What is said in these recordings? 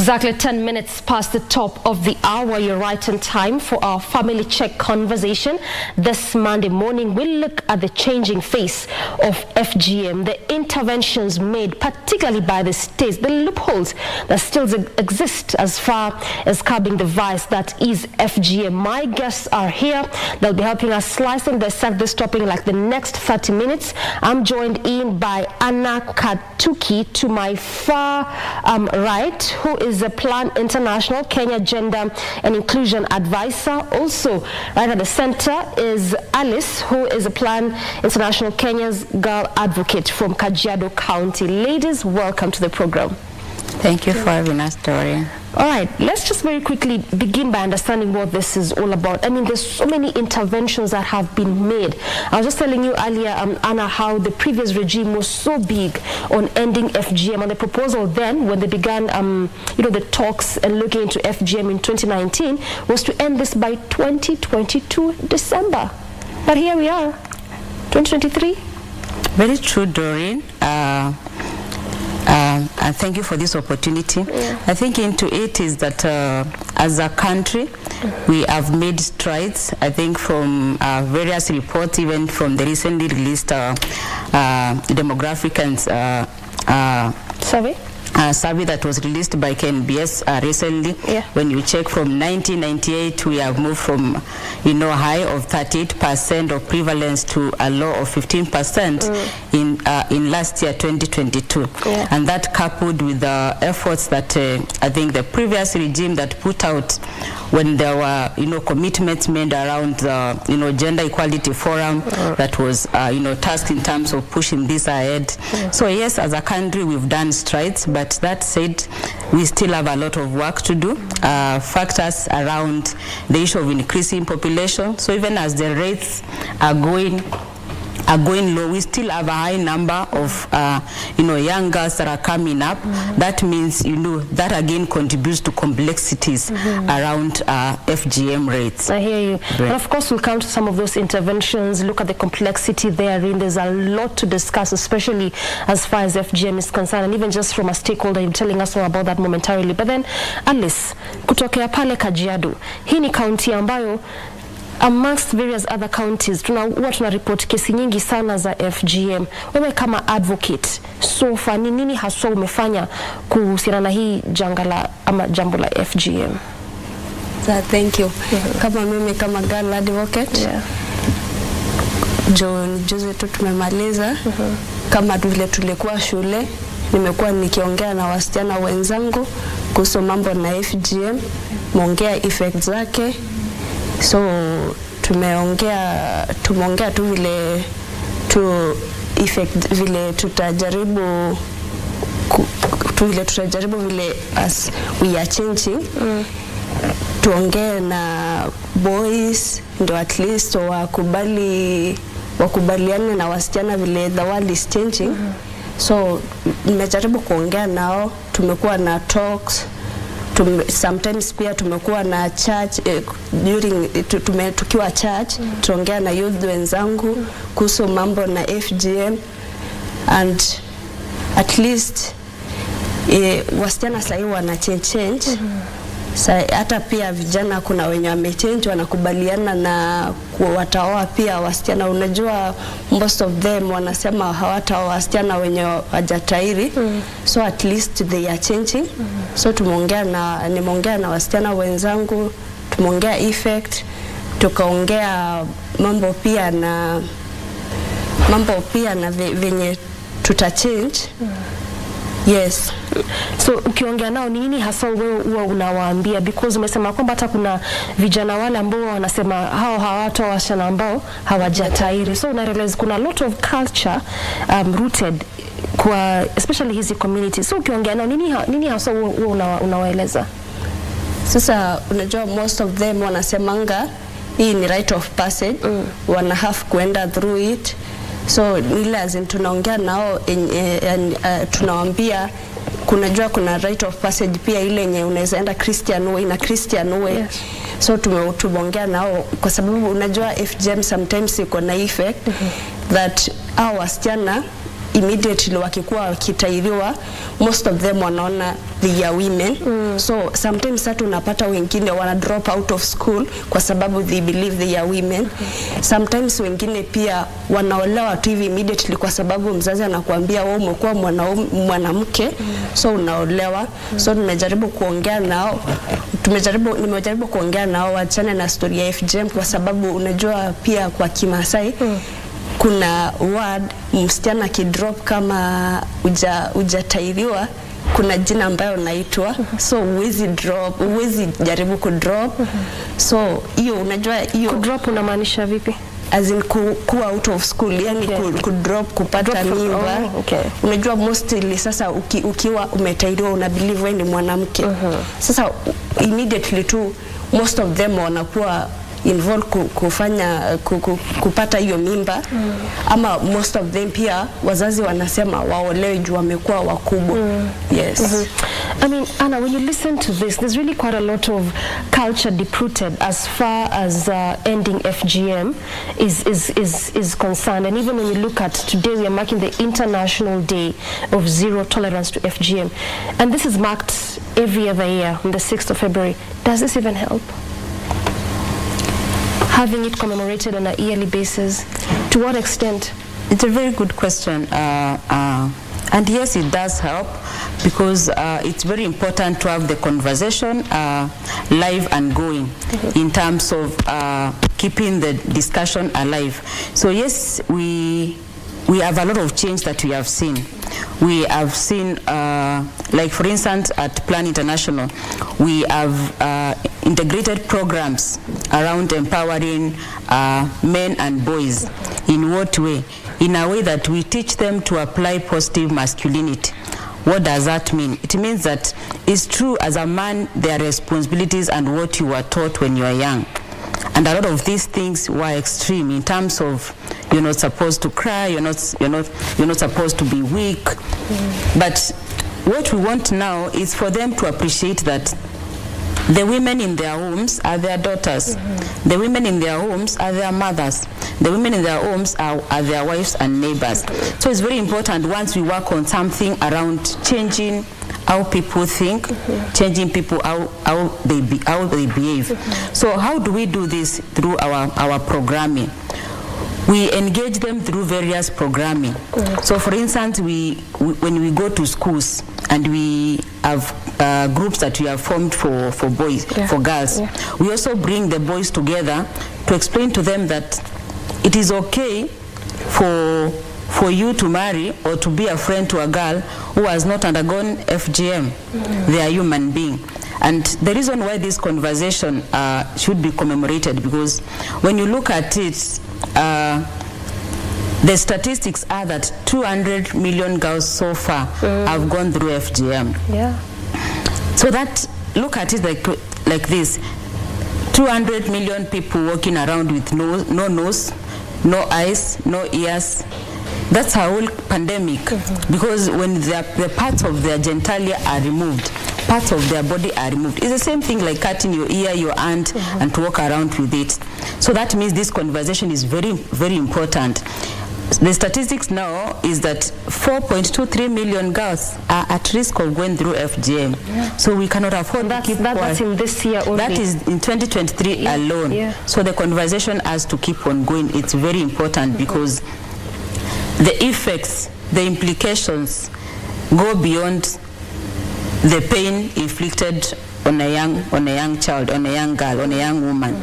Exactly 10 minutes past the top of the hour. You're right in time for our family check conversation. This Monday morning, we'll look at the changing face of FGM, the interventions made, particularly by the states, the loopholes that still exist as far as curbing the vice that is FGM. My guests are here. They'll be helping us slice and dissect this topic like the next 30 minutes. I'm joined in by Annah Katuki to my far right, who is a Plan International Kenya Gender and Inclusion Advisor. Also, right at the center is Alice, who is a Plan International Kenya's Girl Advocate from Kajiado County. Ladies, welcome to the program. Thank you for having us, Doreen. All right, let's just very quickly begin by understanding what this is all about. I mean, there's so many interventions that have been made. I was just telling you earlier, Anna, how the previous regime was so big on ending FGM, and the proposal then, when they began, the talks and looking into FGM in 2019, was to end this by 2022 December. But here we are, 2023. Very true, Doreen. And thank you for this opportunity. Yeah. I think into it is that as a country, we have made strides, I think, from various reports, even from the recently released demographic and survey that was released by KBS recently. Yeah. When you check from 1998, we have moved from high of 38% of prevalence to a low of 15% in last year 2022. Yeah. And that coupled with the efforts that I think the previous regime that put out when there were commitments made around the gender equality forum that was tasked in terms of pushing this ahead. So yes, as a country we've done strides, but that said, we still have a lot of work to do. Factors around the issue of increasing population. So even as the rates are going low, we still have a high number of young girls that are coming up. That means that again contributes to complexities around FGM rates. I hear you. Right. And of course we'll come to some of those interventions, look at the complexity therein. There's a lot to discuss, especially as far as FGM is concerned, and even just from a stakeholder, you're telling us more about that momentarily. But then Alice, kutokea pale Kajiado, hii ni county ambayo amongst various other counties huwa tunaripoti kesi nyingi sana za FGM. Wewe kama advocate, so far ni nini haswa umefanya kuhusiana na hii jambo la FGM? Thank you. Kama mimi kama girl advocate, juzi tu tumemaliza, kama vile tulikuwa shule, nimekuwa nikiongea na wasichana wenzangu kuhusu mambo na FGM, muongea effects zake. So tumeongea tu vile tutajaribu vile as we are changing, tuongee na boys ndo at least wakubaliane na wasichana vile the world is changing. So nimejaribu kuongea nao, tumekuwa na talks. Sometimes pia tumekuwa na church tukiwa church, tuongea na youth wenzangu kuhusu mambo na FGM, and at least wasichana sasa wana change. Hata pia vijana kuna wenye wamechange, wanakubaliana na wataoa pia wasichana. Unajua most of them wanasema hawataoa wasichana wenye hawajatairi. So at least they are changing. So nimeongea na wasichana wenzangu, tumeongea effect, tukaongea mambo pia na venye tutachange. Yes. So ukiongea nao nini hasa wewe huwa unawaambia? Because umesema kwamba hata kuna vijana wale ambao wanasema hao hawatoa wasichana ambao hawajatairi. So una realize kuna a lot of culture rooted kwa especially hizi communities. So ukiongea nao nini hasa wewe unawaeleza? Sasa unajua most of them wanasemanga hii ni right of passage, wana have kuenda through it. So ni lazima tunaongea nao, tunawaambia kuna right of passage pia ile yenye unaweza enda Christian way. Yes. So tumeongea nao kwa sababu unajua FGM sometimes iko na effect that wasichana immediately wakikuwa wakitairiwa, most of them wanaona they are women. So sometimes hata unapata wengine wana drop out of school kwa sababu they believe they are women. Sometimes wengine pia wanaolewa tu hivi immediately kwa sababu mzazi anakuambia wewe umekuwa mwanamke, so unaolewa. So nimejaribu kuongea nao wachane na story ya FGM, kwa sababu unajua pia kwa Kimasai kuna word msichana kidrop kama hujatairiwa, kuna jina ambayo unaitwa. So huwezi jaribu kudrop. So hiyo unajua hiyo Kudrop unamaanisha vipi? as in kuwa out of school, yani kudrop, kupata mimba. Unajua mostly sasa ukiwa umetairiwa una believe wewe ni mwanamke. Sasa immediately tu most of them wanakuwa involved kupata hiyo mimba. Ama most of them pia wazazi wanasema waolewe juu wamekuwa wakubwa. Yes. I mean, Anna, when you listen to this, there's really quite a lot of culture deep-rooted as far as ending FGM is concerned. And even when you look at today, we are marking the International Day of Zero Tolerance to FGM. And this is marked every other year on the 6th of February. Does this even help? Having it commemorated on a yearly basis, to what extent? It's a very good question. And yes, it does help, because it's very important to have the conversation live and going in terms of keeping the discussion alive. So yes, we have a lot of change that we have seen. We have seen, like for instance, at Plan International, we have integrated programs around empowering men and boys. In what way? In a way that we teach them to apply positive masculinity. What does that mean? It means that it's true, as a man, there are responsibilities and what you were taught when you were young. And a lot of these things were extreme in terms of you're not supposed to cry, you're not supposed to be weak. But what we want now is for them to appreciate that the women in their homes are their daughters. The women in their homes are their mothers. The women in their homes are their wives and neighbors. So it's very important once we work on something around changing how people think, changing people how they behave. So how do we do this? Through our programming. We engage them through various programming. So for instance, when we go to schools and we have groups that we have formed for boys, for girls, we also bring the boys together to explain to them that it is okay for you to marry or to be a friend to a girl who has not undergone FGM. They are human beings. And the reason why this conversation should be commemorated, because when you look at it, the statistics are that 200 million girls so far have gone through FGM. So that, look at it like this: 200 million people walking around with no nose, no eyes, no ears. That's a whole pandemic. Because when the parts of their genitalia are removed, parts of their body are removed. It's the same thing like cutting your ear, your hand, and to walk around with it. So that means this conversation is very, very important. The statistics now is that 4.23 million girls are at risk of going through FGM. So we cannot afford to keep quiet. That's in this year only. That is in 2023 alone. So the conversation has to keep on going. It's very important because the effects, the implications go beyond the pain inflicted on a young child, on a young girl, on a young woman.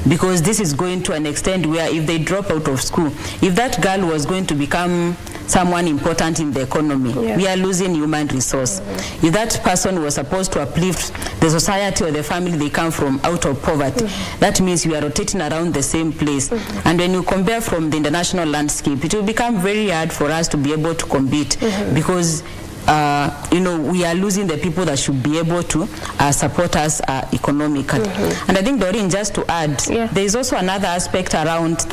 Because this is going to an extent where if they drop out of school, if that girl was going to become someone important in the economy, we are losing human resource. If that person was supposed to uplift the society or the family they come from out of poverty, that means we are rotating around the same place. And when you compare from the international landscape, it will become very hard for us to be able to compete because we are losing the people that should be able to support us economically. And I think, Doreen, just to add, there is also another aspect around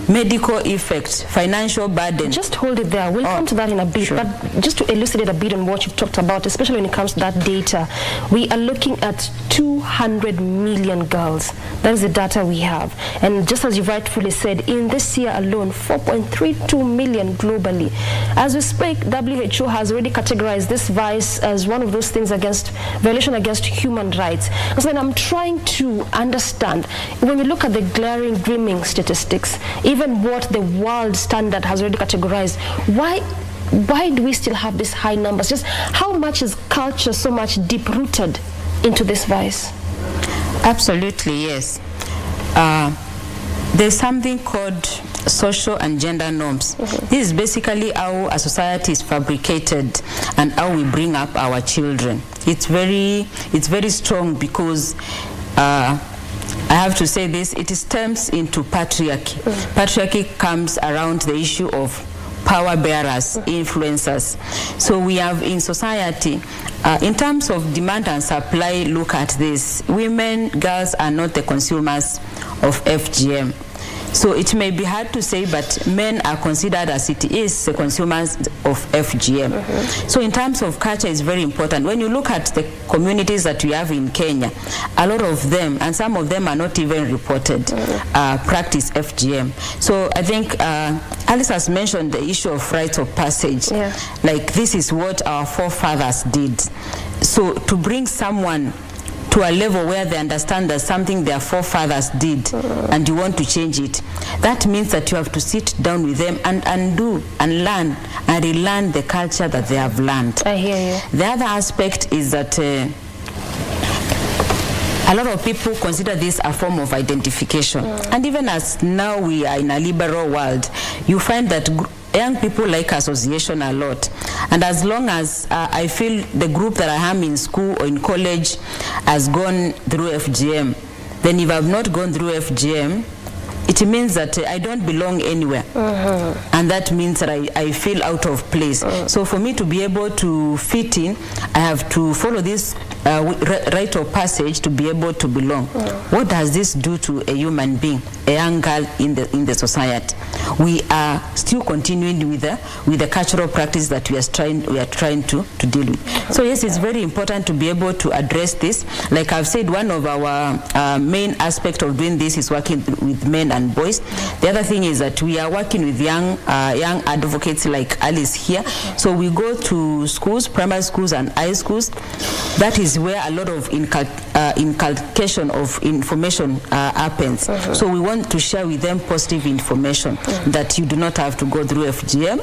medical effect, financial burden. Just hold it there. We'll come to that in a bit. Sure. But just to elucidate a bit on what you've talked about, especially when it comes to that data, we are looking at 200 million girls. That is the data we have. And just as you rightfully said, in this year alone, 4.32 million globally. As we speak, WHO has already categorized this vice as one of those things violation against human rights. And so then I'm trying to understand, when you look at the glaring grooming statistics, even what the world standard has already categorized, why do we still have these high numbers? Just how much is culture so much deep-rooted into this vice? Absolutely, yes. There's something called social and gender norms. This is basically how a society is fabricated and how we bring up our children. It's very strong because I have to say this, it stems into patriarchy. Patriarchy comes around the issue of power bearers, influencers. So we have in society, in terms of demand and supply, look at this. Women, girls are not the consumers of FGM. So it may be hard to say, but men are considered as it is the consumers of FGM. So in terms of culture, it's very important. When you look at the communities that we have in Kenya, a lot of them, and some of them are not even reported, practice FGM. So I think Alice has mentioned the issue of rites of passage. Like, this is what our forefathers did. So to bring someone to a level where they understand that something their forefathers did and you want to change it, that means that you have to sit down with them and undo and learn and relearn the culture that they have learned. I hear you. The other aspect is that a lot of people consider this a form of identification. And even as now we are in a liberal world, you find that young people like association a lot. And as long as I feel the group that I am in school or in college has gone through FGM, then if I've not gone through FGM, it means that I don't belong anywhere. And that means that I feel out of place. So for me to be able to fit in, I have to follow this rite of passage to be able to belong. What does this do to a human being, a young girl in the society? We are still continuing with the cultural practice that we are trying to deal with. So yes, it's very important to be able to address this. Like I've said, one of our main aspects of doing this is working with men and boys. The other thing is that we are working with young advocates like Alice here. So we go to schools, primary schools and high schools. That is where a lot of inculcation of information happens. So we want to share with them positive information that you do not have to go through FGM.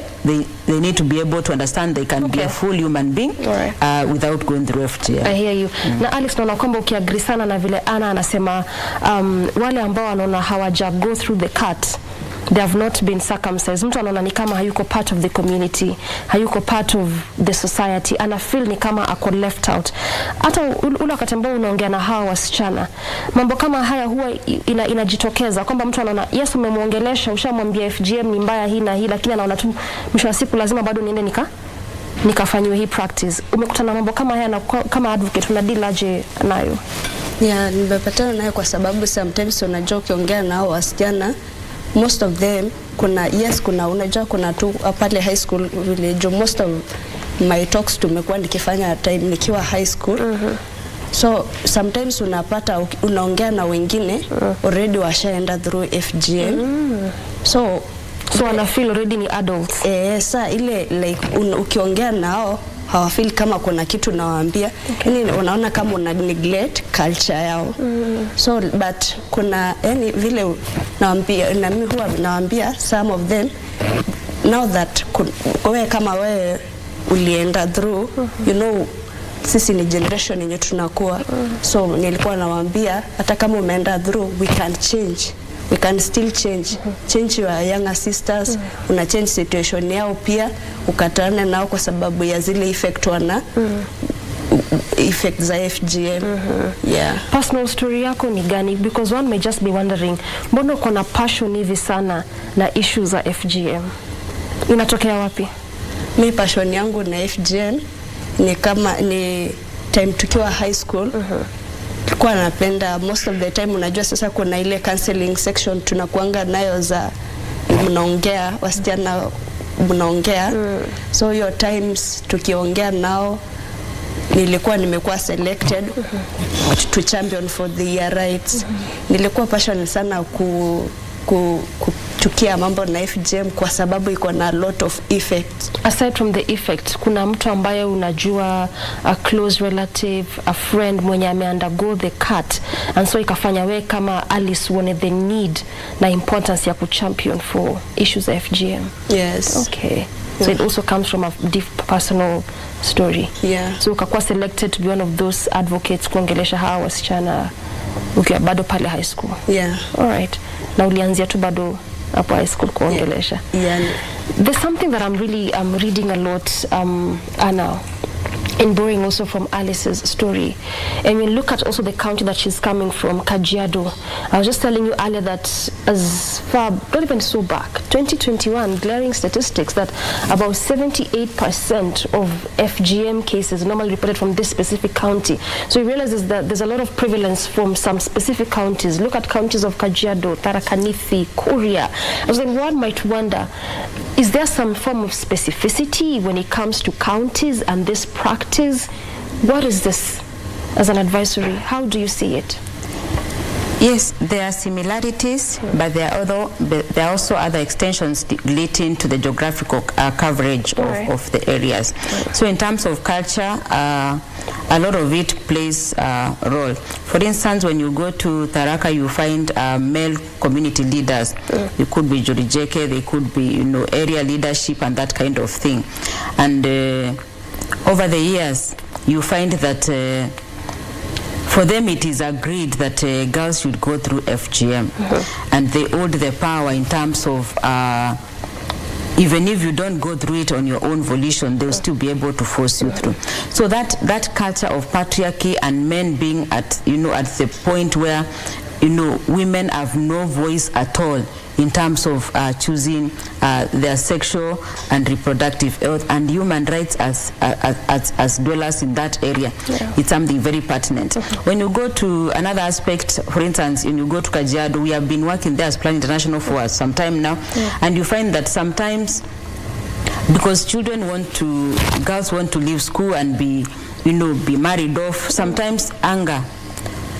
They need to be able to understand they can be a full human being without going through FGM. I hear you. Na Alex, naona kwamba ukiagri sana na vile Anna anasema wale ambao wanaona hawaja go through the cut, they have not been circumcised. Mtu anaona ni kama hayuko part of the community, hayuko part of the society, ana feel ni kama ako left out. Hata ule wakati ambao unaongea na hawa wasichana, mambo kama haya huwa inajitokeza kwamba mtu anaona yes, umemwongelesha, ushamwambia FGM ni mbaya hii na hii, lakini anaona tu mwisho wa siku lazima bado niende nikafanywe hii practice. Umekutana mambo kama haya na kama advocate unadeal aje nayo? Yeah, nimepatana nayo kwa sababu sometimes unajua ukiongea nao wasichana, most of them unajua kuna tu pale high school village, most of my talks tumekuwa nikifanya time nikiwa high school. So sometimes unapata unaongea na wengine already washaenda through FGM. So wana feel already ni adults. Saa ile like ukiongea nao hawafeel kama kuna kitu nawaambia, yani unaona kama una neglect culture yao. So but kuna yani vile naambia, na mimi huwa naambia some of them now that wewe kama wewe ulienda through, you know, sisi ni generation yenye tunakuwa. So nilikuwa nawaambia hata kama umeenda through, we can change. We can still change your younger sisters. Una change situation yao pia, ukatane nao kwa sababu ya zile effect effect za FGM. Yeah. Personal story yako ni gani? Because one may just be wondering, mbona uko na passion hivi sana na issues za FGM? Inatokea wapi? Mi passion yangu na FGM ni time tukiwa high school. Kwa napenda most of the time, unajua sasa kuna ile counseling section tunakuanga nayo za mnaongea, wasichana mnaongea. So your times tukiongea nao nilikuwa nimekuwa selected to champion for the year rights. Nilikuwa passionate sana kuchukia mambo na FGM kwa sababu iko na a lot of effects. Aside from the effect, kuna mtu ambaye unajua, a close relative, a friend mwenye undergo the cut, and so ikafanya we kama Alice uone the need na importance ya kuchampion for issues of FGM? Yes. Okay. So it also comes from a deep personal story. Yeah. So ukakuwa selected to be one of those advocates kuongelesha hawa wasichana ukiwa bado pale high school. Yeah. All right. Na ulianzia tu bado hapo high school kuongelesha. Yeah. There's something that I'm really reading a lot, Anna, in borrowing also from Alice's story. And when you look at also the county that she's coming from, Kajiado, I was just telling you earlier that as far, not even so back, 2021, glaring statistics that about 78% of FGM cases normally reported from this specific county. So you realize that there's a lot of prevalence from some specific counties. Look at counties of Kajiado, Tharaka Nithi, Kuria. And then one might wonder, is there some form of specificity when it comes to counties and this practice? What is this as an advisory? How do you see it? Yes, there are similarities, but there are also other extensions relating to the geographical coverage of the areas. So in terms of culture, a lot of it plays a role. For instance, when you go to Tharaka, you find male community leaders. It could be Jorijeke, they could be, area leadership and that kind of thing. And over the years, you find that for them it is agreed that girls should go through FGM, and they hold the power in terms of even if you don't go through it on your own volition, they'll still be able to force you through. So that culture of patriarchy and men being at the point where women have no voice at all in terms of choosing their sexual and reproductive health and human rights as dwellers in that area. It's something very pertinent. When you go to another aspect, for instance, when you go to Kajiado, we have been working there as Plan International for some time now, and you find that sometimes, because girls want to leave school and be married off, sometimes anger,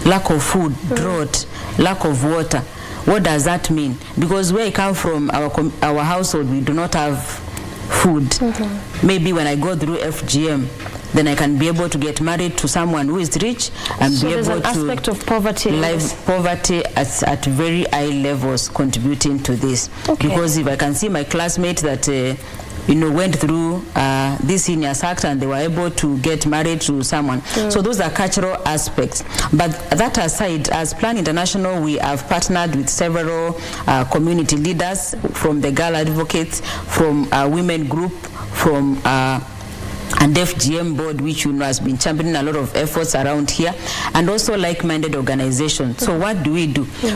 lack of food, drought, lack of water. What does that mean? Because where I come from, our household, we do not have food. Maybe when I go through FGM, then I can be able to get married to someone who is rich and so be able to... there's an aspect of poverty. Poverty at very high levels contributing to this. Because if I can see my classmates that went through this Seniors Act and they were able to get married to someone. So those are cultural aspects. But that aside, as Plan International, we have partnered with several community leaders, from the girl advocates, from women group, from and FGM board, which has been championing a lot of efforts around here, and also like-minded organizations. So what do?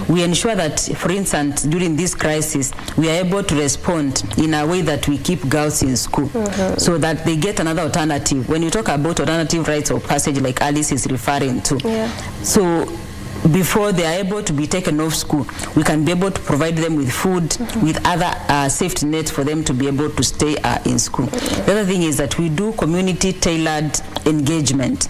We ensure that, for instance, during this crisis, we are able to respond in a way that we keep girls in school, so that they get another alternative. When you talk about alternative rites of passage, like Alice is referring to, so before they are able to be taken off school, we can be able to provide them with food, with other safety nets for them to be able to stay in school. The other thing is that we do community-tailored engagement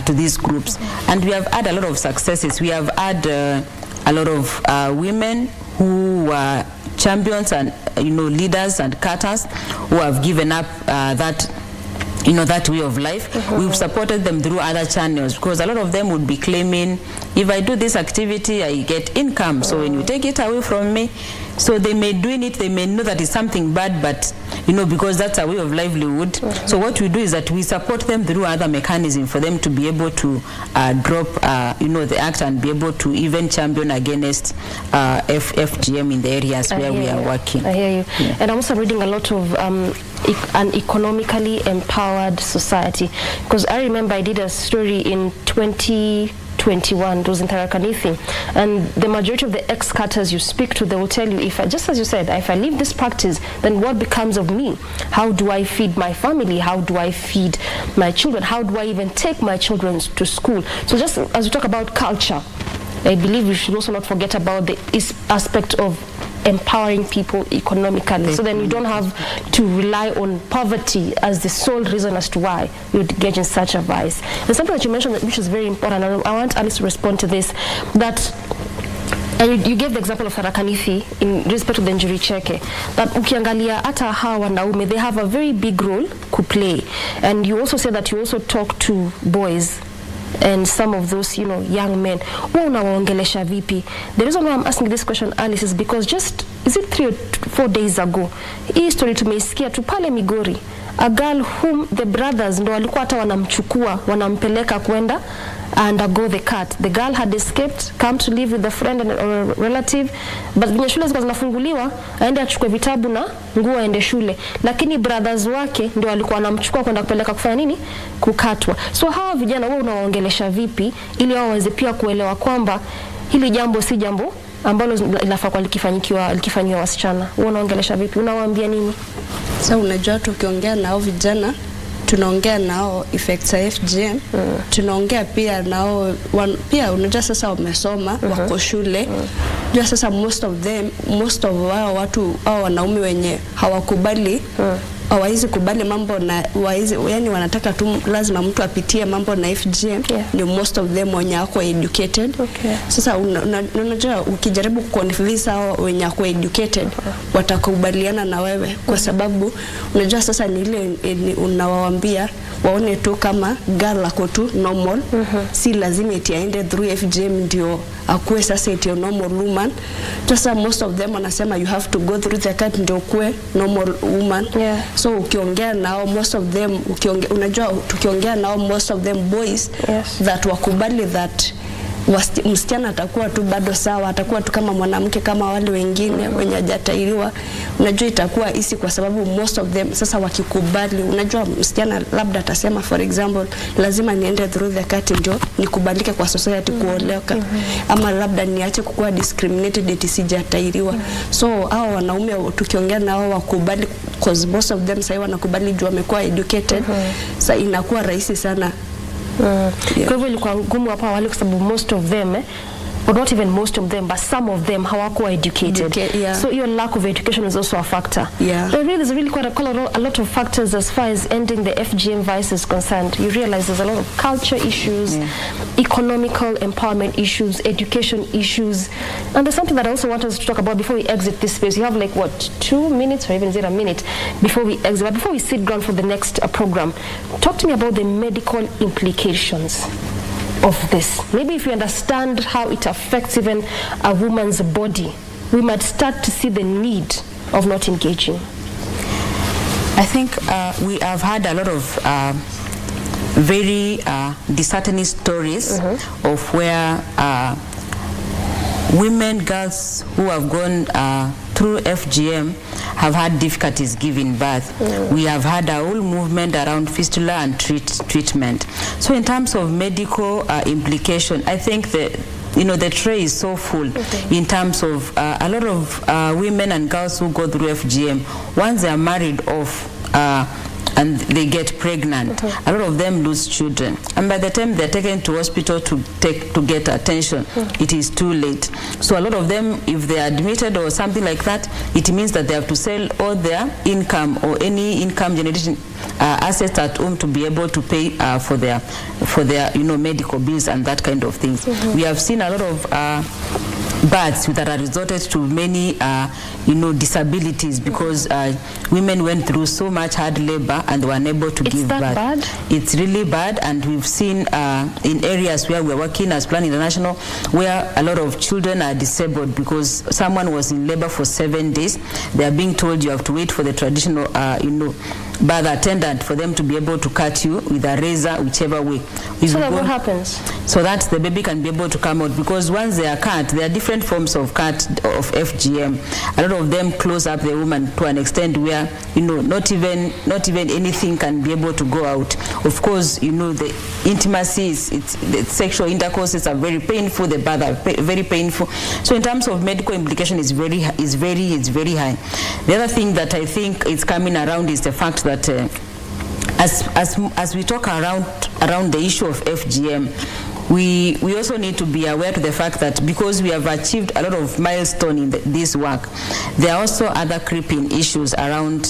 to these groups, and we have had a lot of successes. We have had a lot of women who were champions and leaders and cutters who have given up that way of life. We've supported them through other channels, because a lot of them would be claiming, if I do this activity, I get income. So when you take it away from me, so they may doing it, they may know that it's something bad, but because that's a way of livelihood. So what we do is that we support them through other mechanisms for them to be able to drop the act and be able to even champion against FGM in the areas where we are working. I hear you. Yeah. And I'm also reading a lot of an economically empowered society, because I remember I did a story in 2021, it was in Tharaka Nithi, and the majority of the ex-cutters you speak to, they will tell you, just as you said, if I leave this practice, then what becomes of me? How do I feed my family? How do I feed my children? How do I even take my children to school? So just as we talk about culture, I believe we should also not forget about the aspect of empowering people economically. So then you don't have to rely on poverty as the sole reason as to why you would engage in such a vice. And something that you mentioned, which is very important, and I want Alice to respond to this, that and you gave the example of Tharakanithi in respect to the injury cheke, that ukiangalia ata hawa wanaume, they have a very big role to play. And you also said that you also talk to boys and some of those, you know, young men. Unawaongelesha vipi? The reason why I'm asking this question, Alice, is because just, is it 3 or 4 days ago, hii story tumeisikia tu pale Migori, a girl whom the brothers ndo walikuwa hata wanamchukua, wanampeleka kwenda undergo the cut. The girl had escaped, come to live with a friend or a relative, but venye shule zilikuwa zinafunguliwa, aende achukue vitabu na nguo aende shule. Lakini brothers wake ndio walikuwa wanamchukua kwenda kupeleka kufanya nini? Kukatwa. So hawa vijana wao unawaongelesha vipi ili wao waweze pia kuelewa kwamba hili jambo si jambo ambalo linafaa kwa likifanywa wasichana. Wewe unaongelesha vipi? Unawaambia nini? Sasa unajua tukiongea nao vijana, tunaongea nao effects ya FGM, tunaongea pia nao pia unajua sasa wamesoma, wako shule. Unajua sasa most of wao watu au wanaume wenye hawakubali hawaizi kubali mambo na yani wanataka tu lazima mtu apitie mambo na FGM, ni most of them wenye wako educated. Sasa unajua ukijaribu kuconvince hao wenye wako educated watakubaliana na wewe, kwa sababu unajua sasa ni ile unawaambia waone tu kama girl ako tu normal, si lazima eti aende through FGM ndio akuwe sasa eti normal woman. Sasa most of them wanasema you have to go through the cut ndio kuwe normal woman. So ukiongea nao most of them, unajua tukiongea nao most of them boys that wakubali that msichana atakuwa tu bado sawa, atakuwa tu kama mwanamke kama wale wengine wenye hajatairiwa, unajua itakuwa easy, kwa sababu most of them sasa wakikubali, unajua msichana labda atasema for example lazima niende through the cut ndio nikubalike kwa society kuoleka, ama labda niache kukuwa discriminated eti sijatairiwa. So hao wanaume tukiongea nao wakubali, because most of them sasa wanakubali juu wamekuwa educated, sasa inakuwa rahisi sana. Kwa hivyo ilikuwa ngumu hapa awali kwa sababu most of them or not even most of them, but some of them hawakuwa educated. So your lack of education is also a factor. But really, there's really quite a lot of factors as far as ending the FGM vice is concerned. You realize there's a lot of culture issues, economical empowerment issues, education issues, and there's something that I also want us to talk about before we exit this space. You have like what, 2 minutes or even is it a minute before we exit? But before we sit down for the next program, talk to me about the medical implications of this. Maybe if you understand how it affects even a woman's body, we might start to see the need of not engaging. I think we have had a lot of very disheartening stories of where women, girls who have gone through FGM have had difficulties giving birth. We have had a whole movement around fistula and treatment. So in terms of medical implication, I think that the tray is so full in terms of a lot of women and girls who go through FGM. Once they are married off and they get pregnant, a lot of them lose children, and by the time they're taken to hospital to get attention, it is too late. So a lot of them, if they are admitted or something like that, it means that they have to sell all their income or any income generating assets at home to be able to pay for their medical bills and that kind of things. We have seen a lot of births that are resulted to many disabilities because women went through so much hard labor and were unable to give birth. It's that bad? It's really bad, and we've seen in areas where we're working as Plan International where a lot of children are disabled because someone was in labor for 7 days. They are being told you have to wait for the traditional birth attendant for them to be able to cut you with a razor, whichever way. So that what happens? So that the baby can be able to come out, because once they are cut, there are different forms of cut of FGM. A lot of them close up the woman to an extent where not even anything can be able to go out. Of course, the intimacy the sexual intercourses are very painful. The birth are very painful. So in terms of medical implication, it's very high. The other thing that I think is coming around is the fact that as we talk around the issue of FGM, we also need to be aware to the fact that because we have achieved a lot of milestone in this work, there are also other creeping issues around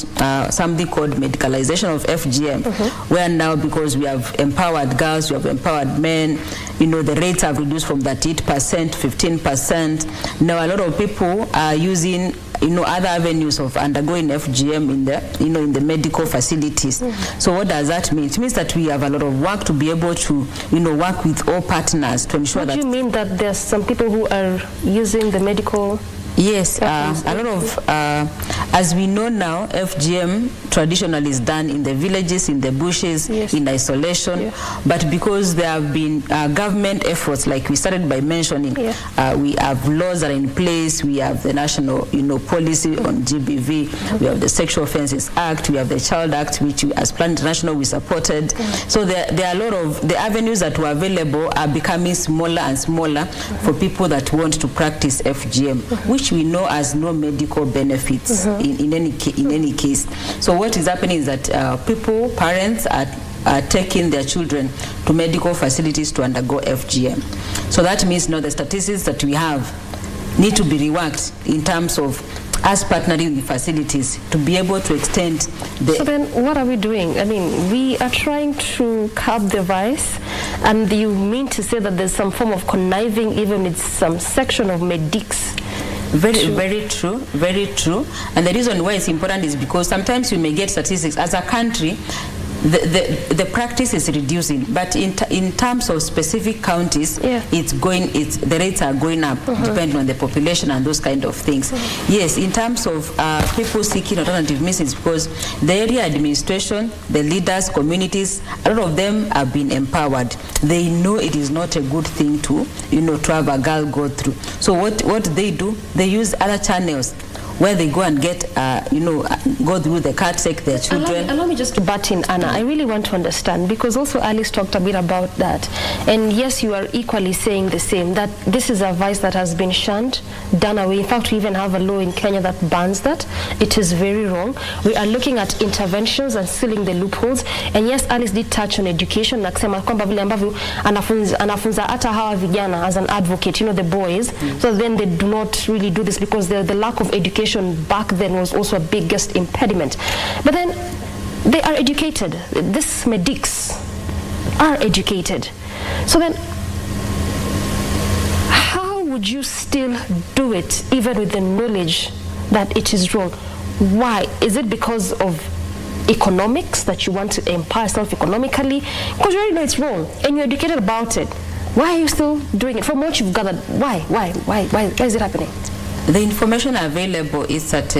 something called medicalization of FGM, where now, because we have empowered girls, we have empowered men, the rates have reduced from 38% to 15%. Now a lot of people are using other avenues of undergoing FGM in the medical facilities. So what does that mean? It means that we have a lot of work to be able to work with all partners to ensure that. Do you mean that there's some people who are using the medical? Yes, a lot of, as we know now, FGM traditionally is done in the villages, in the bushes, in isolation. But because there have been government efforts, like we started by mentioning, we have laws that are in place. We have the national, policy on GBV. We have the Sexual Offences Act. We have the Child Act, which as Plan International we supported. So there are a lot of the avenues that were available are becoming smaller and smaller for people that want to practice FGM, which we know has no medical benefits in any case. So what is happening is that parents are taking their children to medical facilities to undergo FGM. So that means the statistics that we have need to be reworked in terms of us partnering with facilities to be able to extend the... So then what are we doing? I mean, we are trying to curb the vice, and you mean to say that there's some form of conniving even with some section of medics? Very true, very true. And the reason why it's important is because sometimes we may get statistics as a country. The practice is reducing, but in terms of specific counties, the rates are going up depending on the population and those kind of things. Yes, in terms of people seeking alternative means, because the area administration, the leaders, communities, a lot of them have been empowered. They know it is not a good thing to to have a girl go through. So what they do, they use other channels where they go and get, go through the caretaker, their children. Allow me just to butt in, Anna. I really want to understand, because also Alice talked a bit about that. And yes, you are equally saying the same, that this is a vice that has been shunned, done away. In fact, we even have a law in Kenya that bans that. It is very wrong. We are looking at interventions and sealing the loopholes. And yes, Alice did touch on education, na kusema kwamba vile ambavyo anafunza hata hawa vijana as an advocate, the boys, so then they do not really do this because the lack of education back then was also a biggest impediment. But then they are educated. These medics are educated. So then how would you still do it even with the knowledge that it is wrong? Why? Is it because of economics, that you want to empower yourself economically? Because you already know it's wrong and you're educated about it. Why are you still doing it? From what you've gathered, why is it happening? The information available is that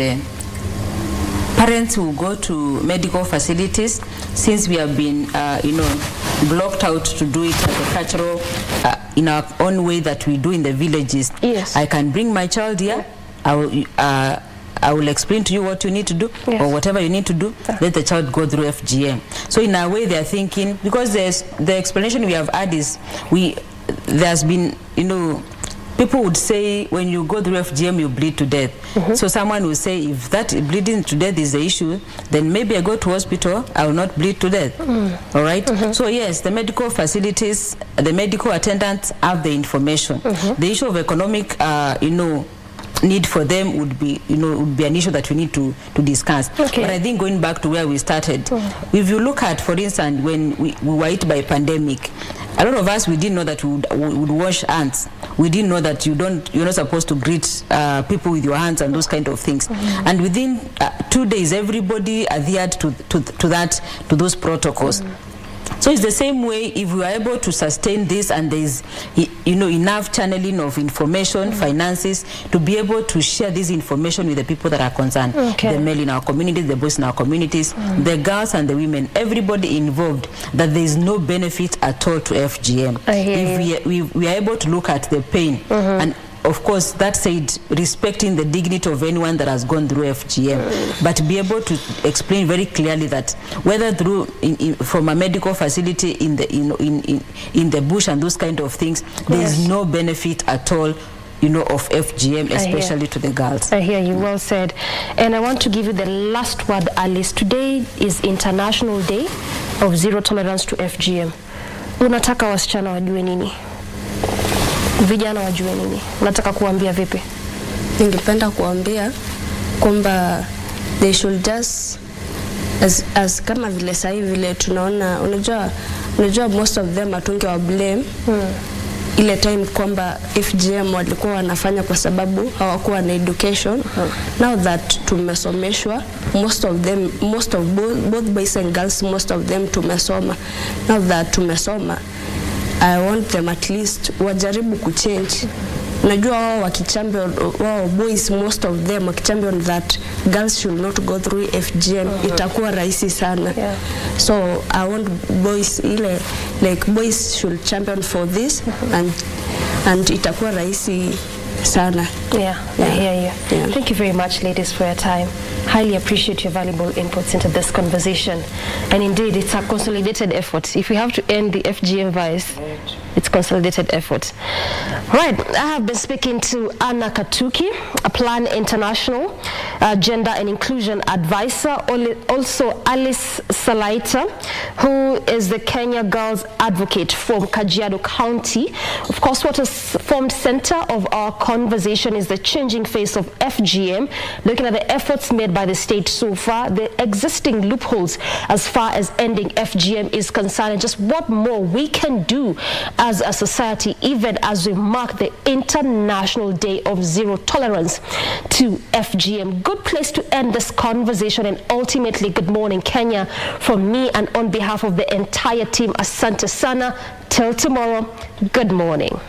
parents who go to medical facilities, since we have been, blocked out to do it as a cultural, in our own way that we do in the villages. Yes. I can bring my child here. I will explain to you what you need to do, or whatever you need to do. Let the child go through FGM. So in a way, they are thinking, because the explanation we have had is there's been, people would say when you go through FGM, you bleed to death. So someone will say, if that bleeding to death is the issue, then maybe I go to hospital, I will not bleed to death. All right? So yes, the medical facilities, the medical attendants have the information. The issue of economic, need for them would be an issue that we need to discuss. But I think going back to where we started, if you look at, for instance, when we were hit by a pandemic, a lot of us, we didn't know that we would wash hands. We didn't know that you're not supposed to greet people with your hands and those kind of things. And within 2 days, everybody adhered to those protocols. So it's the same way, if we are able to sustain this and there's enough channeling of information, finances, to be able to share this information with the people that are concerned. The male in our communities, the boys in our communities, the girls and the women, everybody involved, that there is no benefit at all to FGM. If we are able to look at the pain and of course, that said, respecting the dignity of anyone that has gone through FGM, but be able to explain very clearly that whether through from a medical facility in the bush and those kind of things, there is no benefit at all, of FGM, especially to the girls. I hear you. Well said. And I want to give you the last word, Alice. Today is International Day of Zero Tolerance to FGM. Unataka wasichana wajue nini? Vijana wajue nini? Unataka kuambia vipi? Ningependa kuambia kwamba they should just as kama vile sasa hivi vile tunaona, unajua most of them atunge wa blame ile time kwamba FGM walikuwa wanafanya kwa sababu hawakuwa na education. Now that tumesomeshwa, most of both boys and girls, most of them tumesoma. Now that tumesoma, I want them at least wajaribu kuchange. Najua wao boys, most of them wakichampion that girls should not go through FGM, itakuwa rahisi sana. So I want boys boys should champion for this, and itakuwa rahisi sana. I hear you. Thank you very much, ladies, for your time. Highly appreciate your valuable inputs into this conversation. And indeed, it's a consolidated effort. If we have to end the FGM vice, it's consolidated effort. Right, I have been speaking to Annah Katuki, a Plan International Gender and Inclusion Advisor, also Alice Salaita, who is the Kenya Girls Advocate from Kajiado County. Of course, what has formed center of our conversation is the changing face of FGM, looking at the efforts made by the state so far, the existing loopholes as far as ending FGM is concerned, and just what more we can do as a society, even as we mark the International Day of Zero Tolerance to FGM. Good place to end this conversation, and ultimately, good morning, Kenya, from me and on behalf of the entire team. Asante sana. Till tomorrow, good morning.